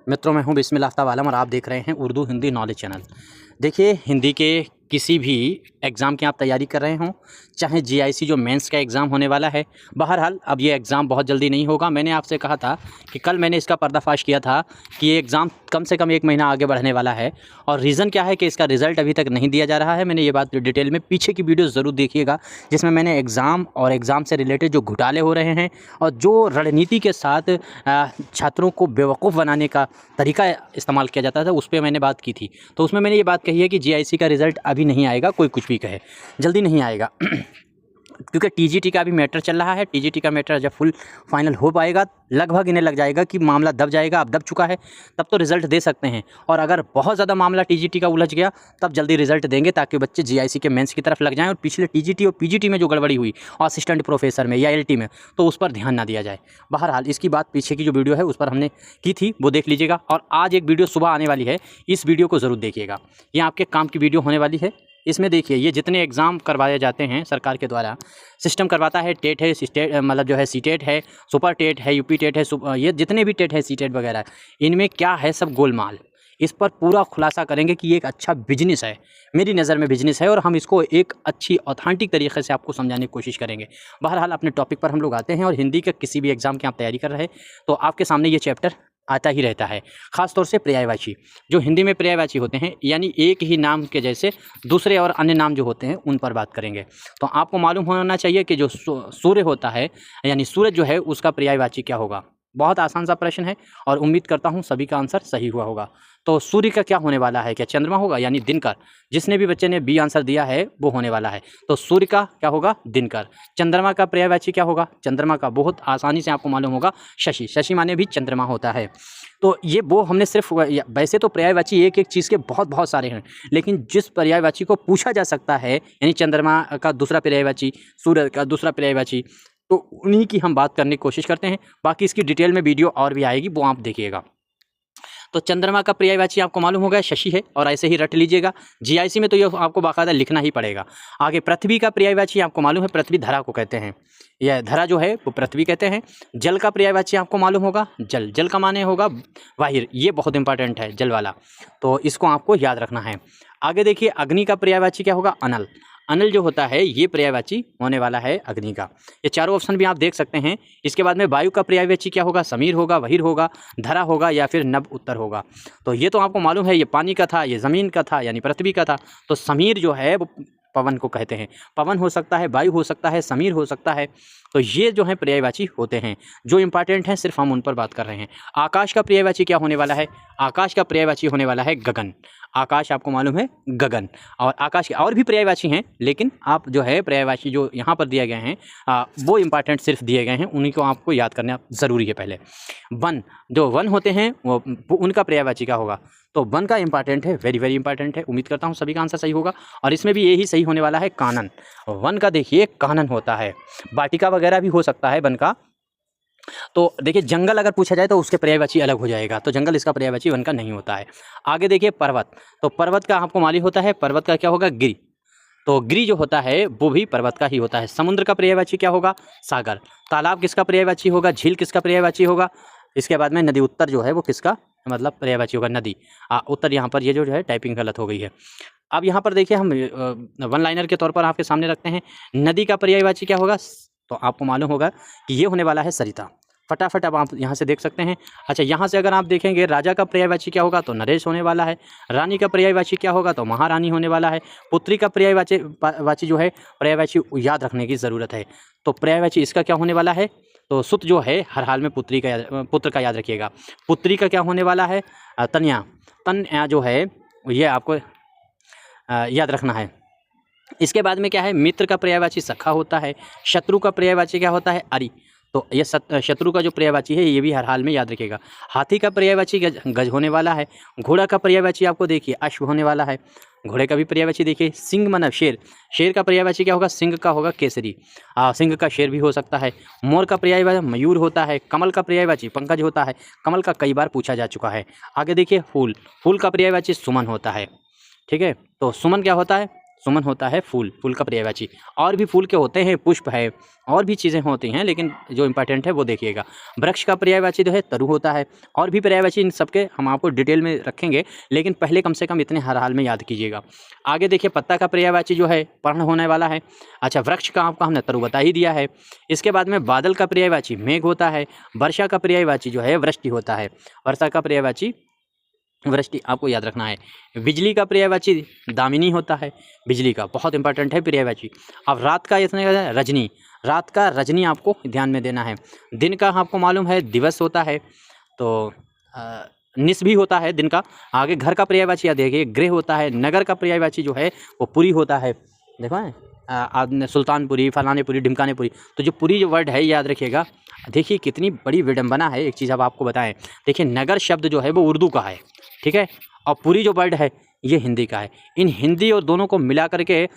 मित्रों, मैं हूं बिस्मिल आफ्ताब आलम और आप देख रहे हैं उर्दू हिंदी नॉलेज चैनल। देखिए, हिंदी के किसी भी एग्ज़ाम की आप तैयारी कर रहे हों, चाहे जीआईसी जो मेंस का एग्ज़ाम होने वाला है। बहरहाल अब ये एग्ज़ाम बहुत जल्दी नहीं होगा। मैंने आपसे कहा था कि कल मैंने इसका पर्दाफाश किया था कि ये एग्ज़ाम कम से कम 1 महीना आगे बढ़ने वाला है। और रीज़न क्या है कि इसका रिज़ल्ट अभी तक नहीं दिया जा रहा है। मैंने ये बात डिटेल में पीछे की वीडियो ज़रूर देखिएगा, जिसमें मैंने एग्ज़ाम और एग्ज़ाम से रिलेटेड जो घोटाले हो रहे हैं और जो रणनीति के साथ छात्रों को बेवकूफ़ बनाने का तरीका इस्तेमाल किया जाता था, उस पे मैंने बात की थी। तो उसमें मैंने ये बात कही है कि जीआईसी का रिज़ल्ट अभी नहीं आएगा, कोई कुछ भी कहे, जल्दी नहीं आएगा। क्योंकि टीजीटी का भी मैटर चल रहा है। टीजीटी का मैटर जब फुल फाइनल हो पाएगा, लगभग इन्हें लग जाएगा कि मामला दब जाएगा। अब दब चुका है, तब तो रिज़ल्ट दे सकते हैं। और अगर बहुत ज़्यादा मामला टीजीटी का उलझ गया, तब जल्दी रिज़ल्ट देंगे, ताकि बच्चे जीआईसी के मेंस की तरफ लग जाएं और पिछले टीजीटी और पीजीटी में जो गड़बड़ी हुई असिस्टेंट प्रोफेसर में या एलटी में, तो उस पर ध्यान ना दिया जाए। बहरहाल इसकी बात पीछे की जो वीडियो है उस पर हमने की थी, वो देख लीजिएगा। और आज एक वीडियो सुबह आने वाली है, इस वीडियो को ज़रूर देखिएगा। ये आपके काम की वीडियो होने वाली है। इसमें देखिए, ये जितने एग्ज़ाम करवाए जाते हैं सरकार के द्वारा, सिस्टम करवाता है। टेट है, स्टेट मतलब जो है सीटेट है, सुपर टेट है, यूपी टेट है, ये जितने भी टेट है, सीटेट वगैरह, इनमें क्या है सब गोलमाल। इस पर पूरा खुलासा करेंगे कि ये एक अच्छा बिजनेस है, मेरी नज़र में बिजनेस है, और हम इसको एक अच्छी ऑथेंटिक तरीके से आपको समझाने की कोशिश करेंगे। बहरहाल अपने टॉपिक पर हम लोग आते हैं। और हिंदी के किसी भी एग्ज़ाम की आप तैयारी कर रहे हैं तो आपके सामने ये चैप्टर आता ही रहता है। ख़ास तौर से पर्यायवाची, जो हिंदी में पर्यायवाची होते हैं, यानी एक ही नाम के जैसे दूसरे और अन्य नाम जो होते हैं, उन पर बात करेंगे। तो आपको मालूम होना चाहिए कि जो सूर्य होता है, यानी सूरज जो है, उसका पर्यायवाची क्या होगा। बहुत आसान सा प्रश्न है और उम्मीद करता हूँ सभी का आंसर सही हुआ होगा। तो सूर्य का क्या होने वाला है, क्या चंद्रमा होगा, यानी दिनकर। जिसने भी बच्चे ने बी आंसर दिया है वो होने वाला है। तो सूर्य का क्या होगा, दिनकर। चंद्रमा का पर्यायवाची क्या होगा, चंद्रमा का बहुत आसानी से आपको मालूम होगा, शशि। शशि माने भी चंद्रमा होता है। तो ये वो हमने सिर्फ, वैसे तो पर्यायवाची एक एक चीज़ के बहुत बहुत सारे हैं, लेकिन जिस पर्यायवाची को पूछा जा सकता है, यानी चंद्रमा का दूसरा पर्यायवाची, सूर्य का दूसरा पर्यायवाची, तो उन्हीं की हम बात करने की कोशिश करते हैं। बाकी इसकी डिटेल में वीडियो और भी आएगी, वो आप देखिएगा। तो चंद्रमा का पर्यायवाची आपको मालूम होगा शशि है, और ऐसे ही रट लीजिएगा। जीआईसी में तो ये आपको बाकायदा लिखना ही पड़ेगा। आगे पृथ्वी का पर्यायवाची आपको मालूम है, पृथ्वी धरा को कहते हैं, यह धरा जो है वो पृथ्वी कहते हैं। जल का पर्यायवाची आपको मालूम होगा, जल। जल का माने होगा वाहिर, ये बहुत इंपॉर्टेंट है, जल वाला, तो इसको आपको याद रखना है। आगे देखिए, अग्नि का पर्यायवाची क्या होगा, अनल। अनल जो होता है ये पर्यायवाची होने वाला है अग्नि का। ये चारों ऑप्शन भी आप देख सकते हैं। इसके बाद में वायु का पर्यायवाची क्या होगा, समीर होगा, वहीर होगा, धरा होगा, या फिर नभ उत्तर होगा। तो ये तो आपको मालूम है, ये पानी का था, ये ज़मीन का था, यानी पृथ्वी का था। तो समीर जो है वो पवन को कहते हैं। पवन हो सकता है, वायु हो सकता है, समीर हो सकता है। तो ये जो है पर्यायवाची होते हैं, जो इंपॉर्टेंट हैं, सिर्फ हम उन पर बात कर रहे हैं। आकाश का पर्यायवाची क्या होने वाला है, आकाश का पर्यायवाची होने वाला है गगन। आकाश आपको मालूम है गगन। और आकाश के और भी पर्यायवाची हैं, लेकिन आप जो है पर्यायवाची जो यहाँ पर दिए गए हैं, वो इंपॉर्टेंट सिर्फ दिए गए हैं, उन्हीं को आपको याद करना ज़रूरी है। पहले वन, जो वन होते हैं वो उनका पर्यायवाची क्या होगा, तो वन का इंपॉर्टेंट है, वेरी वेरी इंपॉर्टेंट है। उम्मीद करता हूँ सभी का आंसर सही होगा, और इसमें भी यही सही होने वाला है, कानन। वन का देखिए कानन होता है, वाटिका वगैरह भी हो सकता है वन का। तो देखिए, जंगल अगर पूछा जाए तो उसके पर्यायवाची अलग हो जाएगा, तो जंगल इसका पर्यायवाची वन का नहीं होता है। आगे देखिए, पर्वत। तो पर्वत का आपको मालूम होता है, पर्वत का क्या होगा, गिरि। तो गिरि जो होता है वो भी पर्वत का ही होता है। समुद्र का पर्यायवाची क्या होगा, सागर। तालाब किसका पर्यायवाची होगा, झील किसका पर्यायवाची होगा। इसके बाद में नदी, उत्तर जो है वो किसका मतलब पर्यायवाची होगा, नदी। उत्तर यहाँ पर ये जो है टाइपिंग गलत हो गई है। अब यहाँ पर देखिए, हम वन लाइनर के तौर पर आपके सामने रखते हैं। नदी का पर्यायवाची क्या होगा, तो आपको मालूम होगा कि ये होने वाला है सरिता। फटाफट अब आप यहाँ से देख सकते हैं। अच्छा, यहाँ से अगर आप देखेंगे, राजा का पर्यायवाची क्या होगा, तो नरेश होने वाला है। रानी का पर्यायवाची क्या होगा, तो महारानी होने वाला है। पुत्री का पर्यायवाची जो है, पर्यायवाची याद रखने की ज़रूरत है। तो पर्यायवाची इसका क्या होने वाला है, तो सुत जो है हर हाल में पुत्र का याद रखिएगा। पुत्री का क्या होने वाला है, तन्या। तन्या जो है ये आपको याद रखना है। इसके बाद में क्या है, मित्र का पर्यायवाची सखा होता है। शत्रु का पर्यायवाची क्या होता है, अरि। तो ये शत्रु का जो पर्यायवाची है ये भी हर हाल में याद रखिएगा। हाथी का पर्यायवाची गज होने वाला है। घोड़ा का पर्यायवाची आपको देखिए अश्व होने वाला है। घोड़े का भी पर्यायवाची देखिए सिंह माने शेर। शेर का पर्यायवाची क्या होगा, सिंह का होगा केसरी। सिंह का शेर भी हो सकता है। मोर का पर्यायवाची मयूर होता है। कमल का पर्यायवाची पंकज होता है। कमल का कई बार पूछा जा चुका है। आगे देखिए, फूल। फूल का पर्यायवाची सुमन होता है। ठीक है, तो सुमन क्या होता है, सुमन होता है फूल, फूल का पर्यायवाची। और भी फूल के होते हैं, पुष्प है, और भी चीज़ें होती हैं, लेकिन जो इंपॉर्टेंट है वो देखिएगा। वृक्ष का पर्यायवाची जो है तरु होता है। और भी पर्यायवाची इन सबके हम आपको डिटेल में रखेंगे, लेकिन पहले कम से कम इतने हर हाल में याद कीजिएगा। आगे देखिए, पत्ता का पर्यायवाची जो है पर्ण होने वाला है। अच्छा, वृक्ष का आपको हमने तरु बता ही दिया है। इसके बाद में बादल का पर्यायवाची मेघ होता है। वर्षा का पर्यायवाची जो है वृष्टि होता है। वर्षा का पर्यायवाची वृष्टि आपको याद रखना है। बिजली का पर्यायवाची दामिनी होता है। बिजली का बहुत इंपॉर्टेंट है पर्यायवाची। अब रात का इसमें रजनी, रात का रजनी आपको ध्यान में देना है। दिन का आपको मालूम है दिवस होता है, तो निस भी होता है दिन का। आगे घर का पर्यायवाची याद देखिए गृह होता है। नगर का पर्यायवाची जो है वो पुरी होता है। देखो है सुल्तानपुरी, फलानेपुरी, ढिमकानेपुरी, तो जो पुरी जो वर्ड है याद रखिएगा। देखिए कितनी बड़ी विडंबना है। एक चीज़ अब आपको बताएं, देखिए नगर शब्द जो है वो उर्दू का है, ठीक है, और पुरी जो वर्ड है ये हिंदी का है। इन हिंदी और दोनों को मिला करके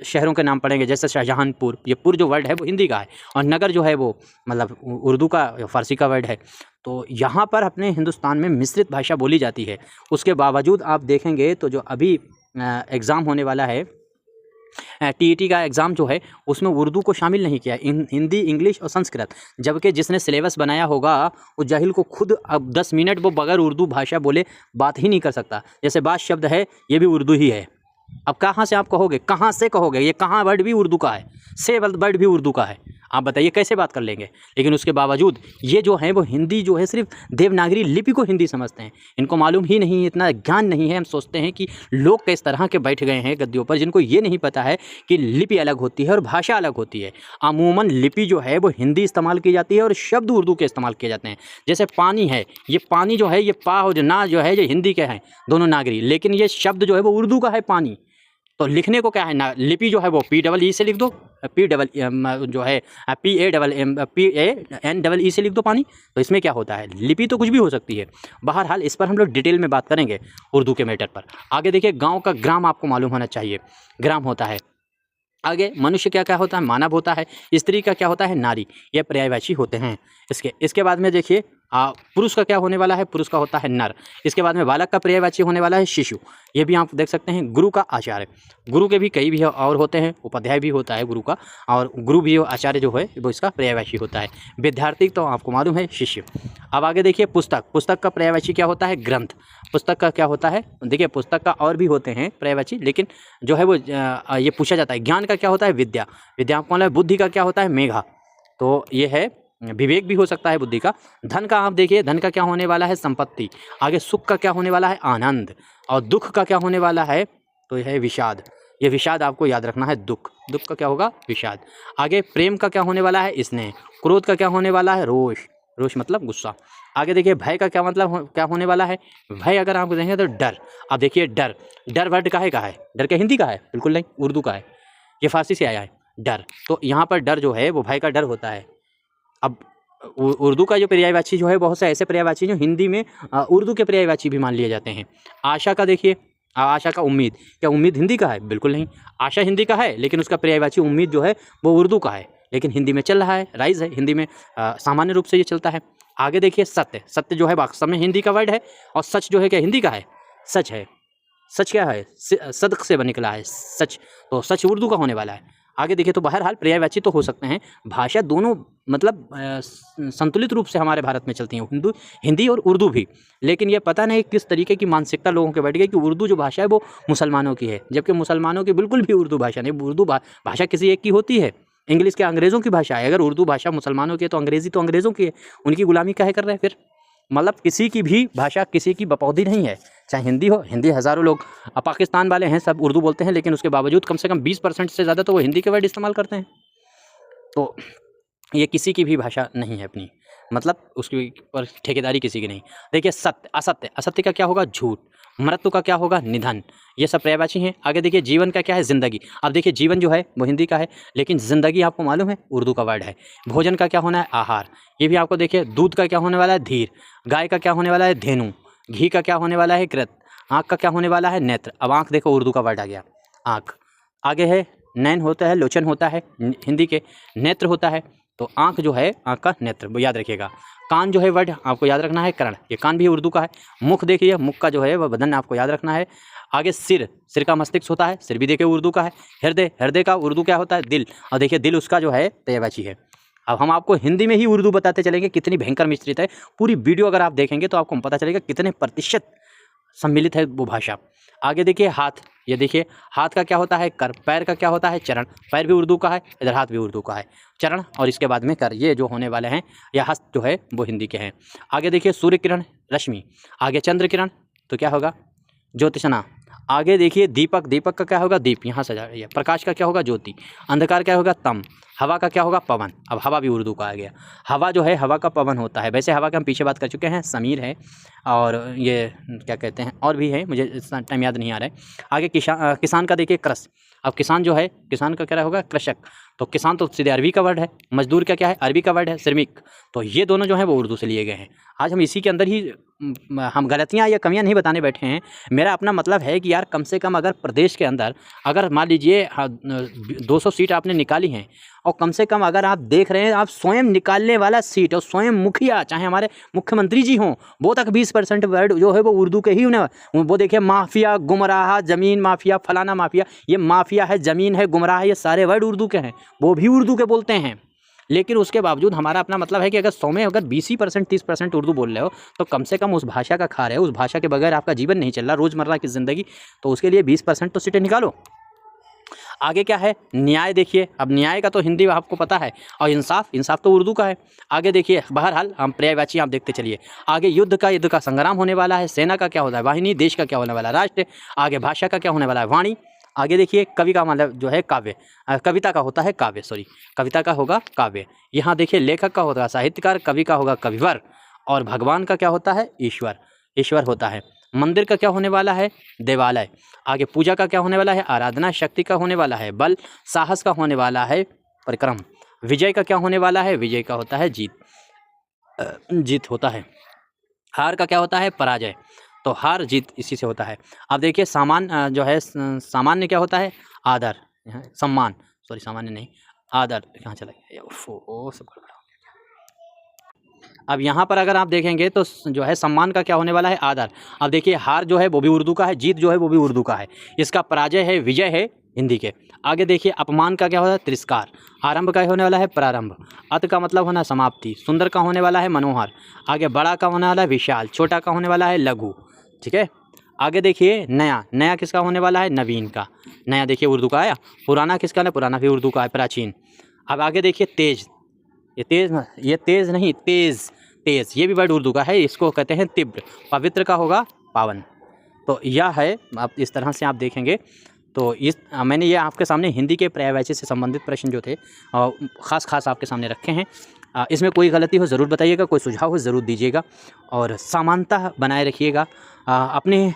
शहरों के नाम पड़ेंगे, जैसे शाहजहानपुर, ये पुर जो वर्ड है वो हिंदी का है, और नगर जो है वो मतलब उर्दू का, फारसी का वर्ड है। तो यहाँ पर अपने हिंदुस्तान में मिश्रित भाषा बोली जाती है। उसके बावजूद आप देखेंगे तो जो अभी एग्ज़ाम होने वाला है, टीईटी का एग्ज़ाम जो है, उसमें उर्दू को शामिल नहीं किया, हिंदी, इंग्लिश और संस्कृत। जबकि जिसने सिलेबस बनाया होगा वो जाहिल को खुद अब 10 मिनट वो बगैर उर्दू भाषा बोले बात ही नहीं कर सकता। जैसे बात शब्द है ये भी उर्दू ही है। अब कहाँ से आप कहोगे, कहाँ से कहोगे, ये कहाँ वर्ड भी उर्दू का है, से वर्ड भी उर्दू का है, आप बताइए कैसे बात कर लेंगे। लेकिन उसके बावजूद ये जो है वो हिंदी जो है सिर्फ देवनागरी लिपि को हिंदी समझते हैं। इनको मालूम ही नहीं, इतना ज्ञान नहीं है। हम सोचते हैं कि लोग किस तरह के बैठ गए हैं गद्दियों पर, जिनको ये नहीं पता है कि लिपि अलग होती है और भाषा अलग होती है। अमूमन लिपि जो है वो हिंदी इस्तेमाल की जाती है और शब्द उर्दू के इस्तेमाल किए जाते हैं। जैसे पानी है, ये पानी जो है ये पा और जो ना जो है ये हिंदी के हैं, दोनों नागरी, लेकिन ये शब्द जो है वो उर्दू का है पानी। तो लिखने को क्या है ना, लिपि जो है वो PEE से लिख दो, जो है PANEE से लिख दो पानी। तो इसमें क्या होता है, लिपि तो कुछ भी हो सकती है। बहरहाल इस पर हम लोग डिटेल में बात करेंगे उर्दू के मैटर पर। आगे देखिए, गांव का ग्राम आपको मालूम होना चाहिए, ग्राम होता है। आगे मनुष्य क्या क्या होता है, मानव होता है। स्त्री का क्या होता है, नारी। ये पर्यायवाची होते हैं। इसके बाद में देखिए पुरुष का क्या होने वाला है, पुरुष का होता है नर। इसके बाद में बालक का पर्यायवाची होने वाला है शिशु। ये भी आप देख सकते हैं। गुरु का आचार्य, गुरु के भी कई भी और होते हैं, उपाध्याय भी होता है गुरु का, और गुरु भी आचार्य जो है वो इसका पर्यायवाची होता है। विद्यार्थी तो आपको मालूम है शिष्य। अब आगे देखिए पुस्तक, पुस्तक का पर्यायवाची क्या होता है, ग्रंथ। पुस्तक का क्या होता है, देखिए पुस्तक का और भी होते हैं पर्यायवाची, लेकिन जो है वो ये पूछा जाता है। ज्ञान का क्या होता है, विद्या। विद्या आपको मालूम है। बुद्धि का क्या होता है, मेघा। तो ये है विवेक भी हो सकता है बुद्धि का। धन का आप देखिए, धन का क्या होने वाला है, संपत्ति। आगे सुख का क्या होने वाला है, आनंद। और दुख का क्या होने वाला है, तो यह है विषाद। ये विषाद आपको याद रखना है, दुख। दुख का क्या होगा, विषाद। आगे प्रेम का क्या होने वाला है, स्नेह। क्रोध का क्या होने वाला है, रोष। रोष मतलब गुस्सा। आगे देखिए भय का क्या मतलब क्या होने वाला है, भय अगर आप देखेंगे तो डर। अब देखिए डर, डर वर्ड काहे का है, डर क्या हिंदी का है, बिल्कुल नहीं, उर्दू का है, ये फारसी से आया है डर। तो यहाँ पर डर जो है वो भय का डर होता है। अब उर्दू का जो पर्यायवाची जो है, बहुत से ऐसे पर्यायवाची जो हिंदी में उर्दू के पर्यायवाची भी मान लिए जाते हैं। आशा का देखिए, आशा का उम्मीद। क्या उम्मीद हिंदी का है, बिल्कुल नहीं। आशा हिंदी का है, लेकिन उसका पर्यायवाची उम्मीद जो है वो उर्दू का है, लेकिन हिंदी में चल रहा है, राइज है, हिंदी में सामान्य रूप से ये चलता है। आगे देखिए सत्य, सत्य जो है वास्तव में हिंदी का वर्ड है, और सच जो है क्या हिंदी का है, सच है। सच क्या है, सदक से निकला है सच, तो सच उर्दू का होने वाला है। आगे देखिए तो बहरहाल पर्यायवाची तो हो सकते हैं। भाषा दोनों मतलब संतुलित रूप से हमारे भारत में चलती हैं, हिंदी और उर्दू भी। लेकिन ये पता नहीं किस तरीके की मानसिकता लोगों के बैठ गई कि उर्दू जो भाषा है वो मुसलमानों की है, जबकि मुसलमानों की बिल्कुल भी उर्दू भाषा नहीं। उर्दू भाषा किसी एक की होती है, इंग्लिश क्या अंग्रेज़ों की भाषा है। अगर उर्दू भाषा मुसलमानों की है तो अंग्रेज़ी तो अंग्रेज़ों की है, उनकी गुलामी काहे कर रहे हैं फिर। मतलब किसी की भी भाषा किसी की बपौदी नहीं है, चाहे हिंदी हो। हिंदी हज़ारों लोग पाकिस्तान वाले हैं, सब उर्दू बोलते हैं, लेकिन उसके बावजूद कम से कम 20% से ज़्यादा तो वो हिंदी के वर्ड इस्तेमाल करते हैं। तो ये किसी की भी भाषा नहीं है अपनी, मतलब उसकी पर ठेकेदारी किसी की नहीं। देखिए सत्य, असत्य। असत्य का क्या होगा, झूठ। मृत्यु का क्या होगा, निधन। ये सब पर्यायवाची हैं। आगे देखिए जीवन का क्या है, जिंदगी। अब देखिए जीवन जो है वो हिंदी का है, लेकिन जिंदगी आपको मालूम है उर्दू का वर्ड है। भोजन का क्या होना है, आहार। ये भी आपको देखिए। दूध का क्या होने वाला है, धीर। गाय का क्या होने वाला है, धेनु। घी का क्या होने वाला है, कृत। आँख का क्या होने वाला है, नेत्र। अब आँख देखो उर्दू का वर्ड आ गया, आँख। आगे है नैन होता है, लोचन होता है हिंदी के, नेत्र होता है। तो आँख जो है, आँख का नेत्र, वो याद रखिएगा। कान जो है वर्ड आपको याद रखना है, कर्ण। ये कान भी उर्दू का है। मुख देखिए, मुख का जो है वह बदन आपको याद रखना है। आगे सिर, सिर का मस्तिष्क होता है, सिर भी देखिए उर्दू का है। हृदय, हृदय का उर्दू क्या होता है? दिल। और देखिए दिल उसका जो है पर्यायवाची है। अब हम आपको हिंदी में ही उर्दू बताते चलेंगे, कितनी भयंकर मिश्रित है। पूरी वीडियो अगर आप देखेंगे तो आपको पता चलेगा कितने प्रतिशत सम्मिलित है वो भाषा। आगे देखिए हाथ, ये देखिए हाथ का क्या होता है? कर। पैर का क्या होता है? चरण। पैर भी उर्दू का है, इधर हाथ भी उर्दू का है। चरण और इसके बाद में कर, ये जो होने वाले हैं या हस्त जो है वो हिंदी के हैं। आगे देखिए सूर्य किरण, रश्मि। आगे चंद्र किरण तो क्या होगा? ज्योतिषना। आगे देखिए दीपक, दीपक का क्या होगा? दीप, यहाँ सजा रही है। प्रकाश का क्या होगा? ज्योति। अंधकार क्या होगा? तम। हवा का क्या होगा? पवन। अब हवा भी उर्दू का आ गया। हवा जो है, हवा का पवन होता है। वैसे हवा का हम पीछे बात कर चुके हैं, समीर है और ये क्या कहते हैं और भी है, मुझे इस टाइम याद नहीं आ रहा है। आगे किसान का देखिए कृष। अब किसान जो है, किसान का क्या होगा? कृषक। तो किसान तो सीधे अरबी का वर्ड है। मजदूर का क्या है? अरबी का वर्ड है, श्रमिक। तो ये दोनों जो है वो उर्दू से लिए गए हैं। आज हम इसी के अंदर ही हम गलतियाँ या कमियाँ नहीं बताने बैठे हैं। मेरा अपना मतलब है कि यार कम से कम अगर प्रदेश के अंदर अगर मान लीजिए 200 सीट आपने निकाली हैं और कम से कम अगर आप देख रहे हैं आप स्वयं निकालने वाला सीट और स्वयं मुखिया चाहे हमारे मुख्यमंत्री जी हों वो तक 20% वर्ड जो है वो उर्दू के ही उन्हें वो देखिए माफिया, गुमराह, ज़मीन माफिया, फलाना माफिया, ये माफिया है, ज़मीन है, गुमराह है, ये सारे वर्ड उर्दू के हैं, वो भी उर्दू के बोलते हैं। लेकिन उसके बावजूद हमारा अपना मतलब है कि अगर 100 में अगर 20% 30% उर्दू बोल रहे हो तो कम से कम उस भाषा का खा रहे हो, उस भाषा के बगैर आपका जीवन नहीं चल रहा रोज़मर्रा की ज़िंदगी, तो उसके लिए 20% तो सीटें निकालो। आगे क्या है? न्याय देखिए। अब न्याय का तो हिंदी आपको पता है और इंसाफ, इंसाफ तो उर्दू का है। आगे देखिए बहरहाल हम पर्यायवाची आप देखते चलिए। आगे युद्ध का संग्राम होने वाला है। सेना का क्या होता है? वाहिनी। देश का क्या होने वाला है? राष्ट्र। आगे भाषा का क्या होने वाला है? वाणी। आगे देखिए कवि का मतलब जो है काव्य, कविता का होता है काव्य, सॉरी कविता का होगा काव्य। यहाँ देखिए लेखक का होगा साहित्यकार, कवि का होगा कविवर और भगवान का क्या होता है? ईश्वर, ईश्वर होता है। मंदिर का क्या होने वाला है? देवालय। आगे पूजा का क्या होने वाला है? आराधना। शक्ति का होने वाला है बल। साहस का होने वाला है पराक्रम। विजय का क्या होने वाला है? विजय का होता है जीत, जीत होता है। हार का क्या होता है? पराजय। तो हार जीत इसी से होता है। अब देखिए सामान जो है, सामान्य क्या होता है? आदर, सम्मान, सॉरी सामान्य नहीं, आदर। कहाँ चला गया? ओ सब गड़बड़ हो गया। अब यहाँ पर अगर आप देखेंगे तो जो है सम्मान का क्या होने वाला है? आदर। अब देखिए हार जो है वो भी उर्दू का है, जीत जो है वो भी उर्दू का है। इसका पराजय है, विजय है हिंदी के। आगे देखिए अपमान का क्या होता है? तिरस्कार। आरंभ का होने वाला है? प्रारंभ। अत का मतलब होना समाप्ति। सुंदर का होने वाला है? मनोहर। आगे बड़ा का होने वाला है? विशाल। छोटा का होने वाला है? लघु। ठीक है। आगे देखिए नया, नया किसका होने वाला है? नवीन का। नया देखिए उर्दू का आया। पुराना किसका है? पुराना भी उर्दू का है, प्राचीन। अब आगे देखिए तेज, ये तेज नहीं, तेज, तेज ये भी वर्ड उर्दू का है, इसको कहते हैं तीव्र। पवित्र का होगा पावन। तो यह है, आप इस तरह से आप देखेंगे तो मैंने ये आपके सामने हिंदी के पर्यायवाची से संबंधित प्रश्न जो थे खास आपके सामने रखे हैं। इसमें कोई गलती हो ज़रूर बताइएगा, कोई सुझाव हो ज़रूर दीजिएगा और समानता बनाए रखिएगा। अपने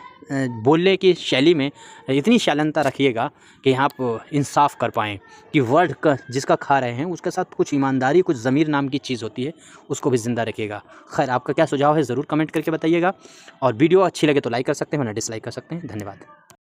बोलने की शैली में इतनी शालीनता रखिएगा कि आप इंसाफ कर पाएँ कि वर्ड का जिसका खा रहे हैं उसके साथ कुछ ईमानदारी, कुछ ज़मीर नाम की चीज़ होती है, उसको भी ज़िंदा रखिएगा। खैर आपका क्या सुझाव है ज़रूर कमेंट करके बताइएगा और वीडियो अच्छी लगे तो लाइक कर सकते हैं वरना डिसलाइक कर सकते हैं। धन्यवाद।